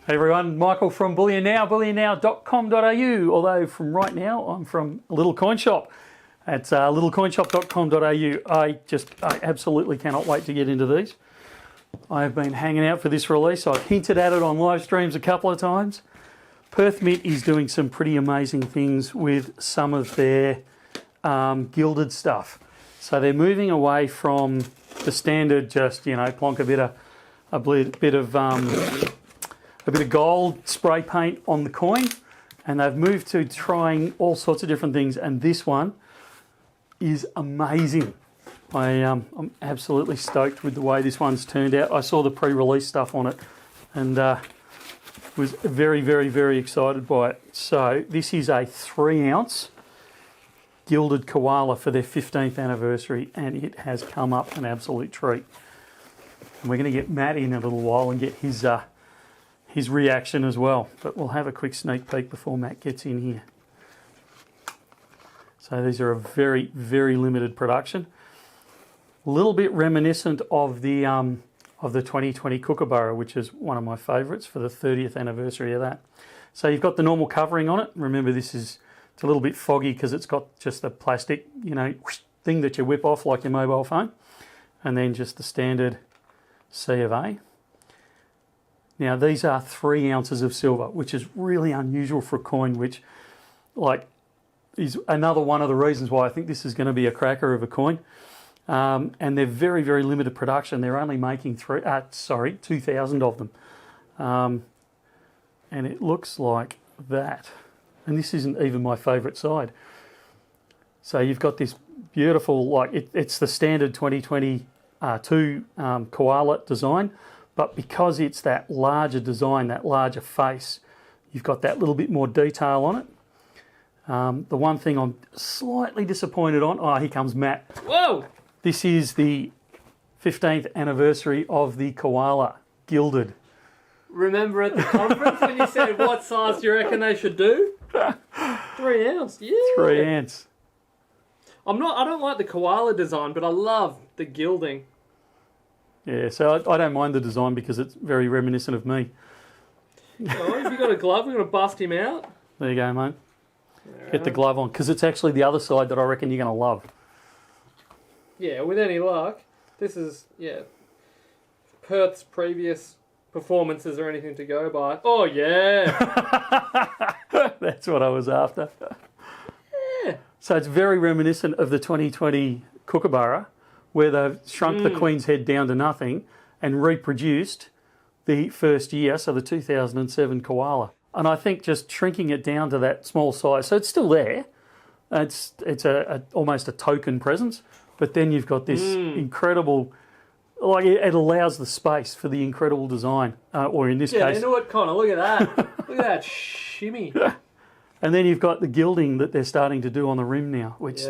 Hey everyone, Michael from Bullion Now, bullionnow.com.au. Although from right now, I'm from a little coin shop. It's littlecoinshop.com.au. I absolutely cannot wait to get into these. I've been hanging out for this release. I've hinted at it on live streams a couple of times. Perth Mint is doing some pretty amazing things with some of their gilded stuff. So they're moving away from the standard, just plonk a bit of gold spray paint on the coin, and they've moved to trying all sorts of different things. And this one is amazing. I'm absolutely stoked with the way this one's turned out. I saw the pre-release stuff on it and was very, very, very excited by it. So this is a 3-ounce gilded koala for their 15th anniversary, and it has come up an absolute treat. And we're going to get Matt in a little while and get his reaction as well. But we'll have a quick sneak peek before Matt gets in here. So these are a very, very limited production. A little bit reminiscent of the 2020 Kookaburra, which is one of my favourites for the 30th anniversary of that. So you've got the normal covering on it. Remember, it's a little bit foggy because it's got just the plastic, thing that you whip off like your mobile phone, and then just the standard C of A. Now these are 3 ounces of silver, which is really unusual for a coin, which is another one of the reasons why I think this is going to be a cracker of a coin. And they're very, very limited production. They're only making 2,000 of them. And it looks like that. And this isn't even my favourite side. So you've got this beautiful, it's the standard 2022 Koala design, but because it's that larger design, that larger face, you've got that little bit more detail on it. The one thing I'm slightly disappointed on, here comes Matt. Whoa! This is the 15th anniversary of the Koala Gilded. Remember at the conference when you said what size do you reckon they should do? 3 ounce, yeah. 3 ounce. I don't like the koala design, but I love the gilding. Yeah, so I don't mind the design because it's very reminiscent of me. Oh, if you got a glove, we're going to bust him out. There you go, mate. Get the glove on, because it's actually the other side that I reckon you're going to love. Yeah, with any luck. This is, Perth's previous performances or anything to go by. Oh, yeah. That's what I was after. Yeah. So it's very reminiscent of the 2020 Kookaburra, where they've shrunk the Queen's head down to nothing and reproduced the first year, so the 2007 Koala. And I think just shrinking it down to that small size, so it's still there. It's almost a token presence, but then you've got this incredible, it allows the space for the incredible design, or in this case... Yeah, you know what, Connor, look at that. Look at that shimmy. And then you've got the gilding that they're starting to do on the rim now, which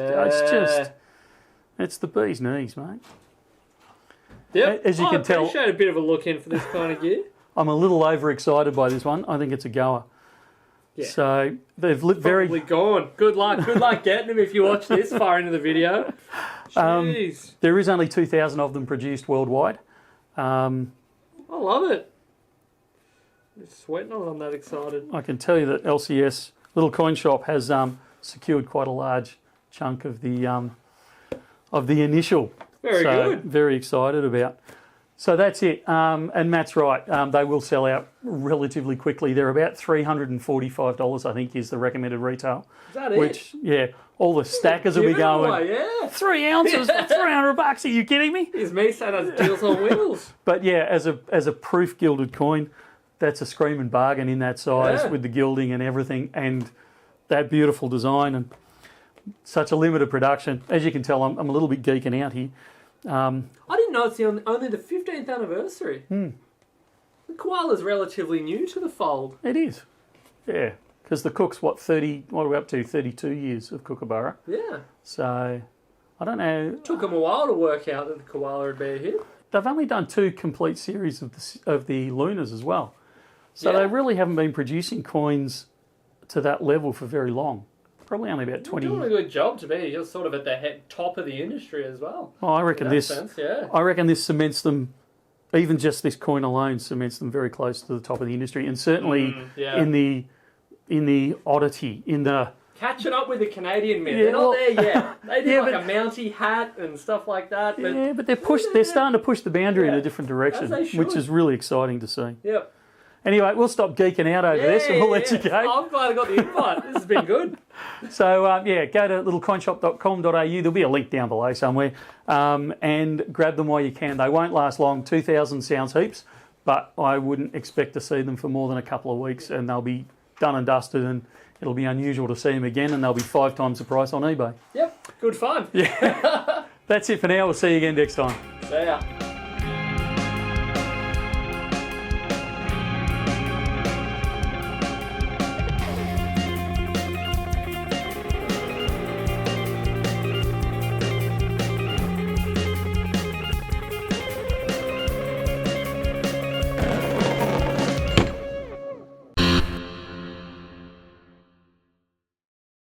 it's the bee's knees, mate. Yep, as you can tell, I appreciate a bit of a look in for this kind of gear. I'm a little overexcited by this one. I think it's a goer. Yeah. So they've lit Probably gone. Good luck getting them if you watch this far into the video. Jeez. There is only 2,000 of them produced worldwide. I love it. I'm sweating on it. I'm that excited. I can tell you that LCS Little Coin Shop has secured quite a large chunk of the initial. Very good. Very excited about. So that's it. And Matt's right. They will sell out relatively quickly. They're about $345, I think, is the recommended retail. Is that it? Which, all the stackers will be going. Away, 3 ounces for $300. Are you kidding me? Here's me saying that's deals on wheels. But yeah, as a proof gilded coin, that's a screaming bargain in that size with the gilding and everything, and that beautiful design and such a limited production. As you can tell, I'm a little bit geeking out here. I didn't know it's only the 15th anniversary. The koala's relatively new to the fold. It is, yeah, because the Cook's what are we up to? 32 years of Kookaburra. Yeah. So I don't know. It took them a while to work out that the koala would be a hit. They've only done 2 complete series of the Lunas as well, so they really haven't been producing coins to that level for very long. Probably only about 20. You're doing a good job to be. You're sort of at the top of the industry as well. Oh, I reckon this. Sense, yeah. I reckon this cements them even just this coin alone cements them very close to the top of the industry, and certainly yeah. in the oddity, in the catching up with the Canadian mint. Yeah, They're not well- there yet. They do Yeah, like but- a Mountie hat and stuff like that. But yeah, but they're starting to push the boundary in Yeah, a different direction, as they should. which is really exciting to see. yep. Anyway, we'll stop geeking out over this and we'll let you go. I'm glad I got the invite. This has been good. So, go to littlecoinshop.com.au. There'll be a link down below somewhere. And grab them while you can. They won't last long. 2,000 sounds heaps, but I wouldn't expect to see them for more than a couple of weeks, and they'll be done and dusted, and it'll be unusual to see them again, and they'll be 5 times the price on eBay. Yep. Good fun. That's it for now. We'll see you again next time. See ya.